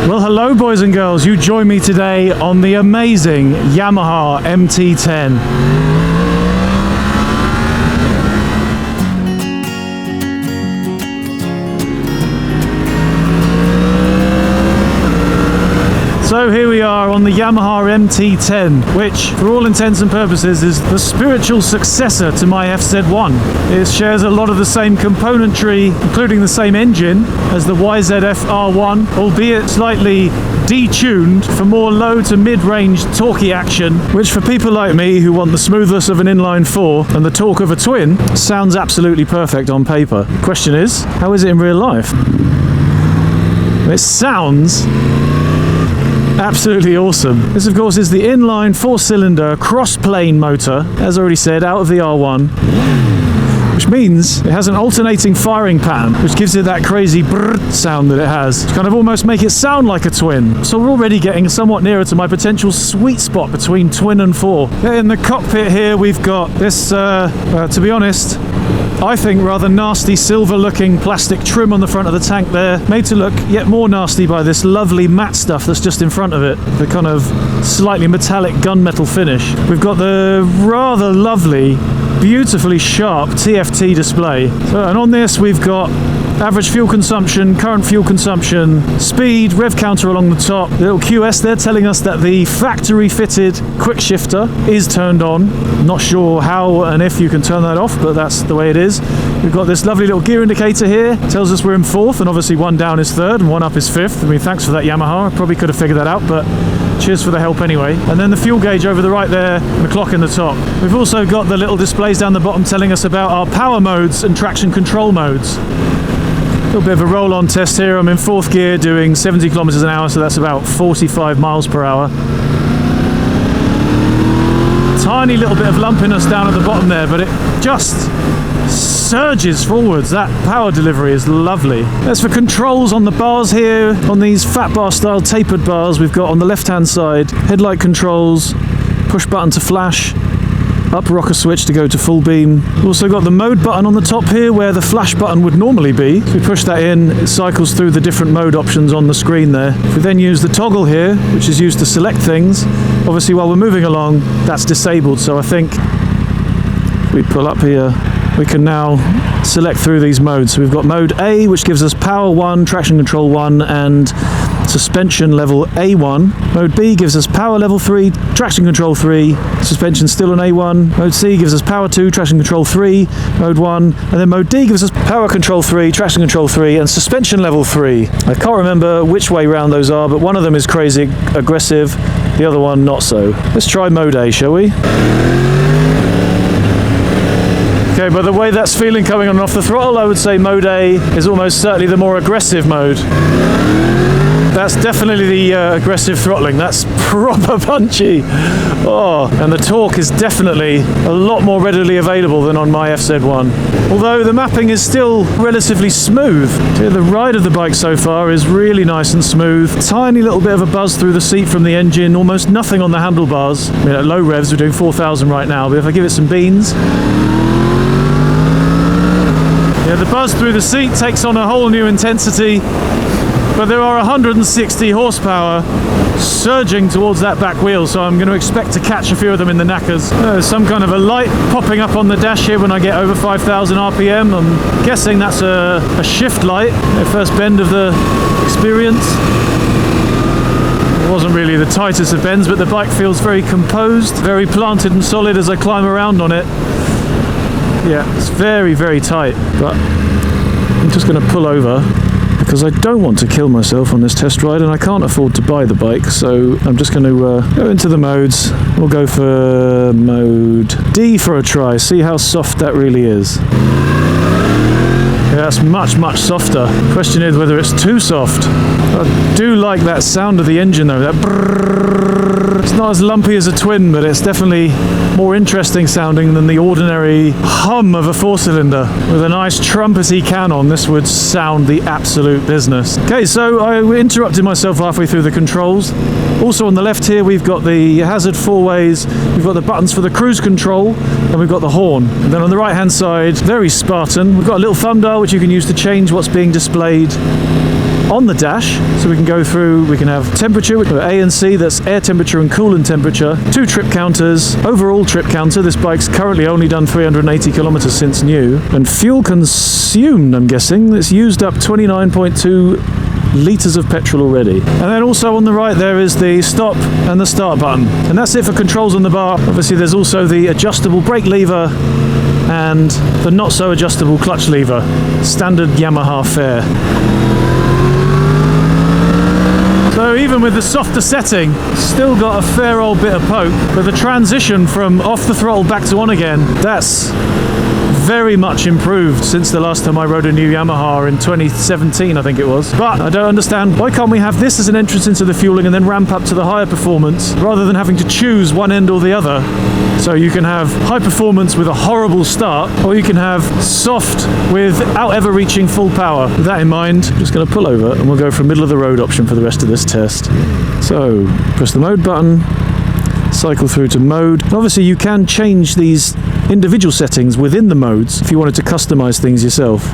Well, hello boys and girls, you join me today on the amazing Yamaha MT-10. So here we are on the Yamaha MT-10, which for all intents and purposes is the spiritual successor to my FZ1. It shares a lot of the same componentry, including the same engine as the YZF R1, albeit slightly detuned for more low to mid-range torquey action, which for people like me who want the smoothness of an inline four and the torque of a twin, sounds absolutely perfect on paper. Question is, how is it in real life? It sounds absolutely awesome. This of course is the inline 4-cylinder crossplane motor, as already said, out of the R1, which means it has an alternating firing pattern, which gives it that crazy brrrt sound that it has, to kind of almost make it sound like a twin. So we're already getting somewhat nearer to my potential sweet spot between twin and four. In the cockpit here we've got this, to be honest, I think rather nasty silver looking plastic trim on the front of the tank there, made to look yet more nasty by this lovely matte stuff that's just in front of it, the kind of slightly metallic gunmetal finish. We've got the rather lovely, beautifully sharp TFT display. So, and on this we've got average fuel consumption, current fuel consumption, speed, rev counter along the top, the little QS there telling us that the factory fitted quick shifter is turned on. Not sure how and if you can turn that off, but that's the way it is. We've got this lovely little gear indicator here, tells us we're in fourth, and obviously one down is third and one up is fifth. I mean, thanks for that, Yamaha. I probably could have figured that out, but cheers for the help anyway. And then the fuel gauge over the right there, and the clock in the top. We've also got the little displays down the bottom telling us about our power modes and traction control modes. A little bit of a roll-on test here. I'm in fourth gear doing 70 kilometers an hour, so that's about 45 miles per hour. Tiny little bit of lumpiness down at the bottom there, but it just surges forwards. That power delivery is lovely. As for controls on the bars here, on these fat bar style tapered bars, we've got on the left hand side headlight controls, push button to flash, up rocker switch to go to full beam. We've also got the mode button on the top here where the flash button would normally be. If we push that in, it cycles through the different mode options on the screen there. If we then use the toggle here, which is used to select things, obviously while we're moving along, that's disabled. So I think if we pull up here, we can now select through these modes. So we've got mode A, which gives us power 1, traction control 1, and suspension level A1. Mode B gives us power level 3, traction control 3, suspension still on A1. Mode C gives us power 2, traction control 3, mode 1, and then mode D gives us power control 3, traction control 3, and suspension level 3. I can't remember which way round those are, but one of them is crazy aggressive, the other one not so. Let's try mode A, shall we? Okay, by the way that's feeling coming on and off the throttle, I would say mode A is almost certainly the more aggressive mode. That's definitely the aggressive throttling. That's proper punchy. Oh, and the torque is definitely a lot more readily available than on my FZ1. Although the mapping is still relatively smooth. The ride of the bike so far is really nice and smooth. Tiny little bit of a buzz through the seat from the engine, almost nothing on the handlebars. I mean, at low revs, we're doing 4,000 right now, but if I give it some beans, yeah, the buzz through the seat takes on a whole new intensity, but there are 160 horsepower surging towards that back wheel, so I'm going to expect to catch a few of them in the knackers. There's some kind of a light popping up on the dash here when I get over 5,000 RPM. I'm guessing that's a shift light, the first bend of the experience. It wasn't really the tightest of bends, but the bike feels very composed, very planted and solid as I climb around on it. Yeah, it's very, very tight, but I'm just going to pull over because I don't want to kill myself on this test ride and I can't afford to buy the bike, so I'm just going to go into the modes. We'll go for mode D for a try, see how soft that really is. Yeah, that's much, much softer. Question is whether it's too soft. I do like that sound of the engine though, that brrrr. It's not as lumpy as a twin, but it's definitely more interesting sounding than the ordinary hum of a 4-cylinder. With a nice trumpety can on, this would sound the absolute business. Okay, so I interrupted myself halfway through the controls. Also on the left here, we've got the hazard 4-ways, we've got the buttons for the cruise control, and we've got the horn. And then on the right-hand side, very Spartan, we've got a little thumb dial which you can use to change what's being displayed on the dash. So we can go through, we can have temperature, A and C, that's air temperature and coolant temperature, 2 trip counters, overall trip counter. This bike's currently only done 380 kilometers since new. And fuel consumed, I'm guessing, it's used up 29.2 litres of petrol already. And then also on the right there is the stop and the start button. And that's it for controls on the bar. Obviously there's also the adjustable brake lever and the not so adjustable clutch lever. Standard Yamaha fare. So even with the softer setting, still got a fair old bit of poke, but the transition from off the throttle back to on again, that's very much improved since the last time I rode a new Yamaha in 2017, I think it was. But I don't understand, why can't we have this as an entrance into the fueling and then ramp up to the higher performance, rather than having to choose one end or the other? So you can have high performance with a horrible start, or you can have soft without ever reaching full power. With that in mind, I'm just going to pull over and we'll go for a middle of the road option for the rest of this test. So press the mode button, cycle through to mode. And obviously you can change these individual settings within the modes if you wanted to customize things yourself,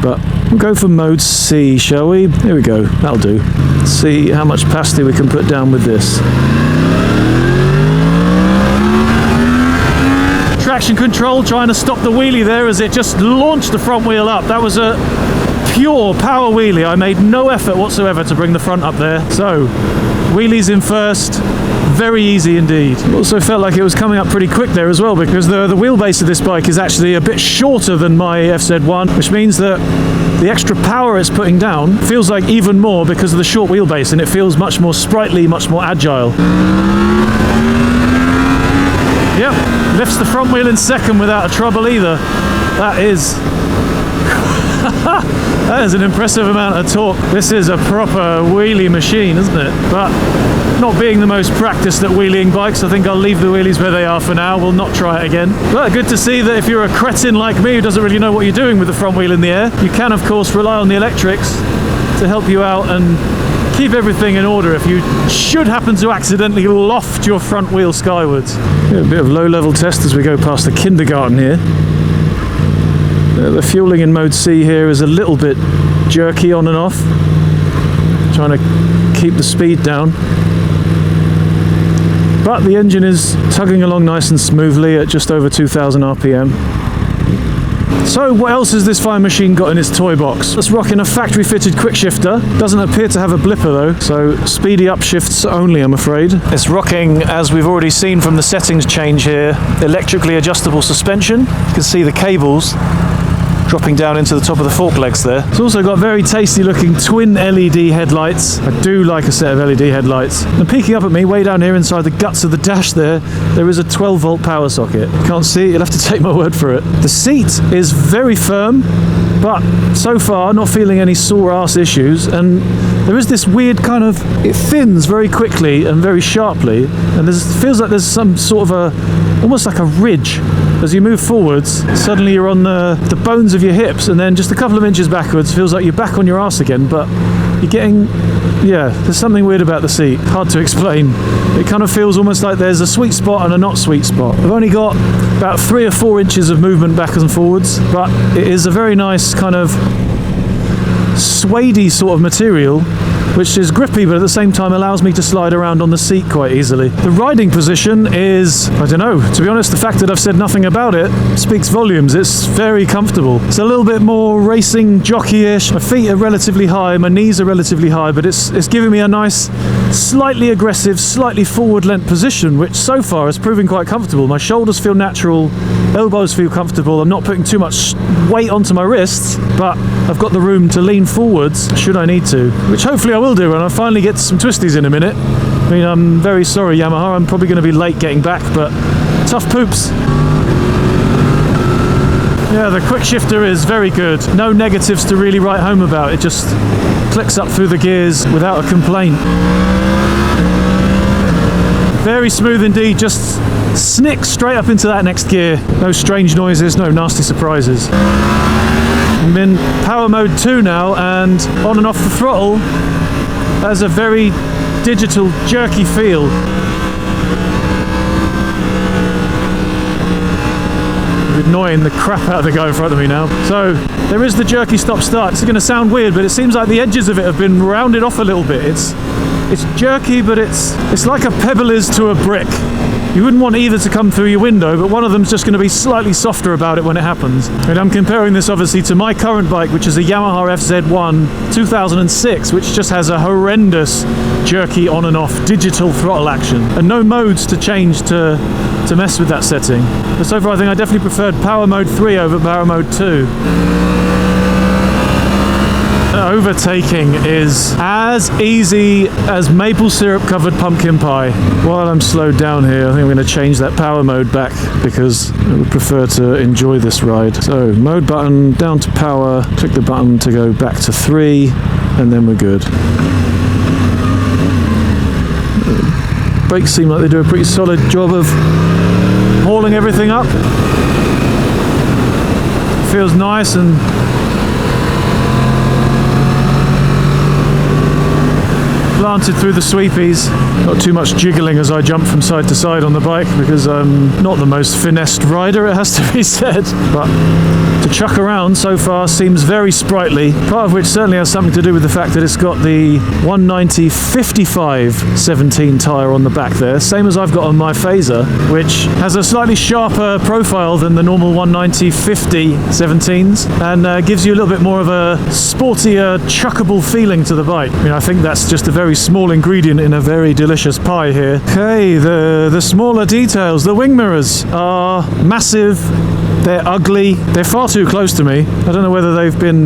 but we'll go for mode C, shall we? Here we go, that'll do. Let's see how much pasty we can put down with this. Traction control, trying to stop the wheelie there as it just launched the front wheel up. That was a pure power wheelie. I made no effort whatsoever to bring the front up there. So wheelies in first, very easy indeed. Also felt like it was coming up pretty quick there as well, because the wheelbase of this bike is actually a bit shorter than my FZ1, which means that the extra power it's putting down feels like even more because of the short wheelbase, and it feels much more sprightly, much more agile. Yep, lifts the front wheel in second without a trouble either. That is that is an impressive amount of torque. This is a proper wheelie machine, isn't it? But not being the most practiced at wheeling bikes, I think I'll leave the wheelies where they are for now. We'll not try it again. But good to see that if you're a cretin like me who doesn't really know what you're doing with the front wheel in the air, you can of course rely on the electrics to help you out and keep everything in order if you should happen to accidentally loft your front wheel skywards. A bit of low-level test as we go past the kindergarten here. The fueling in mode C here is a little bit jerky on and off. Trying to keep the speed down. But the engine is tugging along nice and smoothly at just over 2000 RPM. So what else has this fine machine got in its toy box? It's rocking a factory fitted quick shifter. Doesn't appear to have a blipper though, so speedy upshifts only, I'm afraid. It's rocking, as we've already seen from the settings change here, electrically adjustable suspension. You can see the cables dropping down into the top of the fork legs there. It's also got very tasty looking twin LED headlights. I do like a set of LED headlights. And peeking up at me, way down here inside the guts of the dash there is a 12 volt power socket. Can't see, you'll have to take my word for it. The seat is very firm, but so far not feeling any sore ass issues, and there is this weird kind of, it thins very quickly and very sharply, and feels like there's some sort of almost like a ridge. As you move forwards, suddenly you're on the bones of your hips, and then just a couple of inches backwards feels like you're back on your ass again, but you're getting, yeah, there's something weird about the seat. Hard to explain. It kind of feels almost like there's a sweet spot and a not sweet spot. I've only got about 3 or 4 inches of movement back and forwards, but it is a very nice kind of suede-y sort of material, which is grippy but at the same time allows me to slide around on the seat quite easily. The riding position is, I don't know, to be honest, the fact that I've said nothing about it speaks volumes. It's very comfortable. It's a little bit more racing jockey-ish. My feet are relatively high, my knees are relatively high, but it's giving me a nice, slightly aggressive, slightly forward-lent position, which so far is proving quite comfortable. My shoulders feel natural, elbows feel comfortable. I'm not putting too much weight onto my wrists, but I've got the room to lean forwards should I need to, which hopefully I will do when I finally get some twisties in a minute. I mean, I'm very sorry Yamaha, I'm probably going to be late getting back, but tough poops. Yeah, the quick shifter is very good. No negatives to really write home about. It just clicks up through the gears without a complaint. Very smooth indeed, just snicks straight up into that next gear. No strange noises, no nasty surprises. I'm in power mode 2 now, and on and off the throttle has a very digital, jerky feel. Annoying the crap out of the guy in front of me now. So there is the jerky stop-start. It's going to sound weird, but it seems like the edges of it have been rounded off a little bit. It's jerky, but it's like a pebble is to a brick. You wouldn't want either to come through your window, but one of them's just going to be slightly softer about it when it happens. And I'm comparing this obviously to my current bike, which is a Yamaha FZ1 2006, which just has a horrendous jerky on and off digital throttle action and no modes to change to mess with that setting. But so far I think I definitely preferred Power Mode 3 over Power Mode 2. Overtaking is as easy as maple syrup covered pumpkin pie. While I'm slowed down here, I think I'm going to change that power mode back because I would prefer to enjoy this ride. So mode button down to power, click the button to go back to 3, and then we're good. Brakes seem like they do a pretty solid job of hauling everything up. Feels nice and planted through the sweepies. Not too much jiggling as I jump from side to side on the bike because I'm not the most finessed rider, it has to be said. But to chuck around so far seems very sprightly, part of which certainly has something to do with the fact that it's got the 190 55/17 tyre on the back there, same as I've got on my Phaser, which has a slightly sharper profile than the normal 190 50/17s and gives you a little bit more of a sportier, chuckable feeling to the bike. I mean, I think that's just a very small ingredient in a very delicious pie here. Okay, the smaller details. The wing mirrors are massive. They're ugly. They're far too close to me. I don't know whether they've been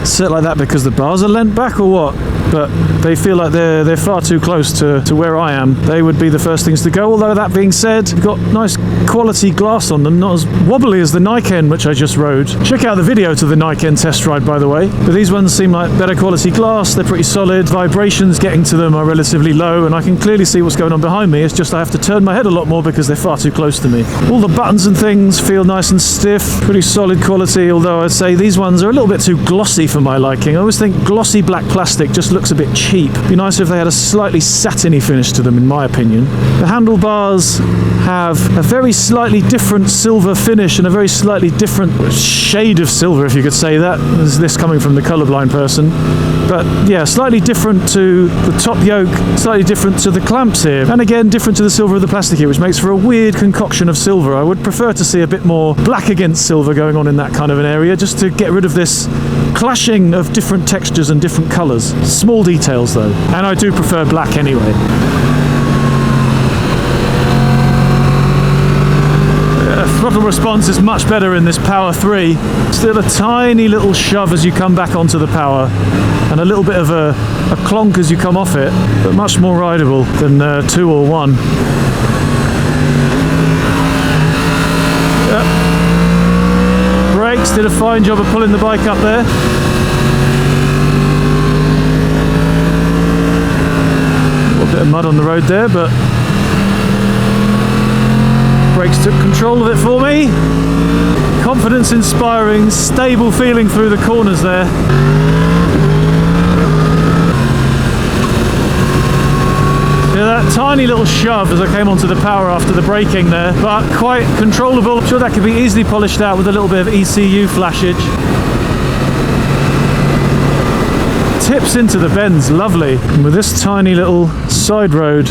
set like that because the bars are leant back or what, but they feel like they're far too close to where I am. They would be the first things to go, although that being said, you've got nice quality glass on them, not as wobbly as the Niken, which I just rode. Check out the video to the Niken test ride, by the way. But these ones seem like better quality glass. They're pretty solid. Vibrations getting to them are relatively low, and I can clearly see what's going on behind me. It's just I have to turn my head a lot more because they're far too close to me. All the buttons and things feel nice and stiff. Pretty solid quality, although I'd say these ones are a little bit too glossy for my liking. I always think glossy black plastic just looks a bit cheap. It'd be nice if they had a slightly satiny finish to them, in my opinion. The handlebars have a very slightly different silver finish and a very slightly different shade of silver, if you could say that. There's this coming from the colourblind person. But yeah, slightly different to the top yoke, slightly different to the clamps here, and again different to the silver of the plastic here, which makes for a weird concoction of silver. I would prefer to see a bit more black against silver going on in that kind of an area, just to get rid of this clashing of different textures and different colours. Small details though, and I do prefer black anyway. Throttle response is much better in this Power 3. Still a tiny little shove as you come back onto the power, and a little bit of a clonk as you come off it, but much more rideable than 2 or 1. Brakes did a fine job of pulling the bike up there. A little bit of mud on the road there, but brakes took control of it for me. Confidence inspiring, stable feeling through the corners there. Yeah, that tiny little shove as I came onto the power after the braking there, but quite controllable. I'm sure that could be easily polished out with a little bit of ECU flashage. Tips into the bends, lovely. And with this tiny little side road,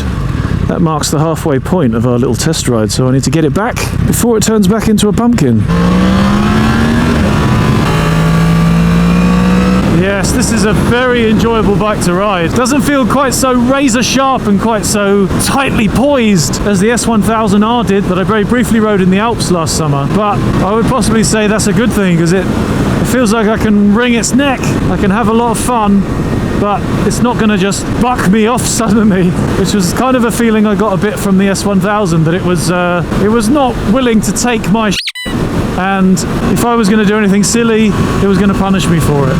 that marks the halfway point of our little test ride, so I need to get it back before it turns back into a pumpkin. Yes, this is a very enjoyable bike to ride. Doesn't feel quite so razor sharp and quite so tightly poised as the S1000R did that I very briefly rode in the Alps last summer, but I would possibly say that's a good thing because it feels like I can wring its neck. I can have a lot of fun, but it's not going to just buck me off suddenly, which was kind of a feeling I got a bit from the S1000, that it was not willing to take my shit, and if I was going to do anything silly, it was going to punish me for it.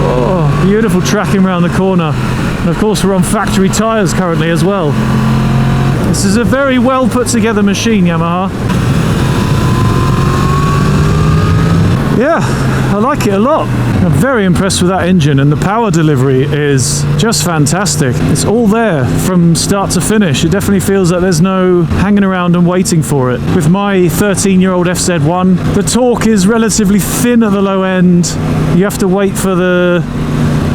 Oh, beautiful tracking around the corner, and of course we're on factory tyres currently as well. This is a very well put together machine, Yamaha. Yeah, I like it a lot. I'm very impressed with that engine, and the power delivery is just fantastic. It's all there from start to finish. It definitely feels like there's no hanging around and waiting for it. With my 13-year-old FZ1, the torque is relatively thin at the low end. You have to wait for the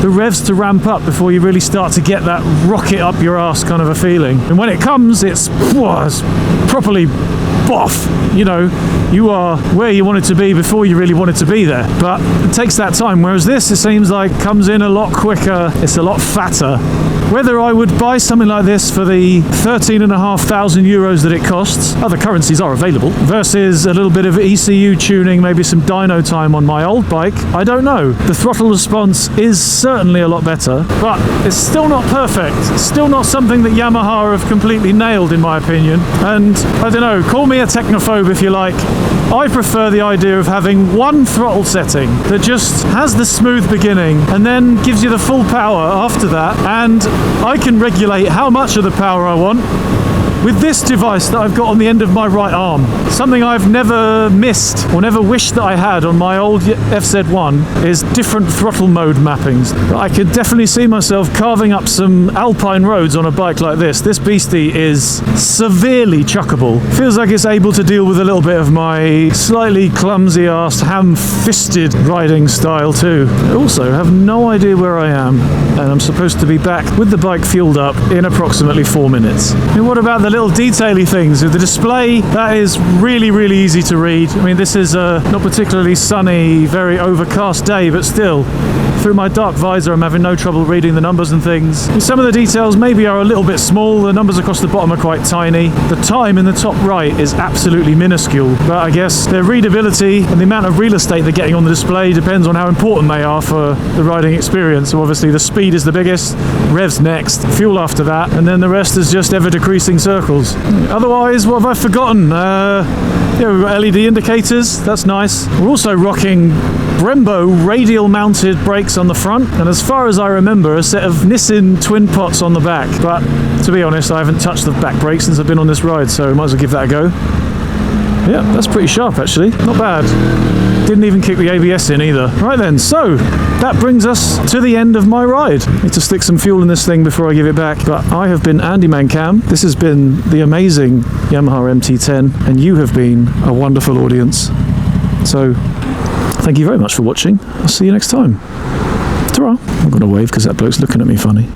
revs to ramp up before you really start to get that rocket up your ass kind of a feeling. And when it comes, it's properly boff. You know, you are where you want it to be before you really want it to be there. But it takes that time, whereas this, it seems like comes in a lot quicker, it's a lot fatter. Whether I would buy something like this for the 13,500 euros that it costs, other currencies are available, versus a little bit of ECU tuning, maybe some dyno time on my old bike, I don't know. The throttle response is certainly a lot better, but it's still not perfect. It's still not something that Yamaha have completely nailed, in my opinion. And I don't know, call me a technophobe if you like. I prefer the idea of having one throttle setting that just has the smooth beginning and then gives you the full power after that, and I can regulate how much of the power I want with this device that I've got on the end of my right arm. Something I've never missed or never wished that I had on my old FZ1 is different throttle mode mappings. I could definitely see myself carving up some alpine roads on a bike like this. This beastie is severely chuckable. Feels like it's able to deal with a little bit of my slightly clumsy-assed, ham-fisted riding style too. I also have no idea where I am, and I'm supposed to be back with the bike fueled up in approximately 4 minutes. And what about the little detaily things with the display? That is really, really easy to read. I mean, this is a not particularly sunny, very overcast day, but still, through my dark visor, I'm having no trouble reading the numbers and things. And some of the details maybe are a little bit small. The numbers across the bottom are quite tiny. The time in the top right is absolutely minuscule, but I guess their readability and the amount of real estate they're getting on the display depends on how important they are for the riding experience. So obviously the speed is the biggest, revs next, fuel after that, and then the rest is just ever decreasing circles. Otherwise, what have I forgotten? Yeah, we've got LED indicators, that's nice. We're also rocking Brembo radial mounted brakes on the front, and as far as I remember, a set of Nissin twin pots on the back. But to be honest, I haven't touched the back brakes since I've been on this ride, so I might as well give that a go. Yeah, that's pretty sharp actually, not bad. Didn't even kick the ABS in either. Right then, so that brings us to the end of my ride. Need to stick some fuel in this thing before I give it back. But I have been AndyManCam. This has been the amazing Yamaha MT-10, and you have been a wonderful audience. So thank you very much for watching. I'll see you next time. Ta-ra. I'm going to wave because that bloke's looking at me funny.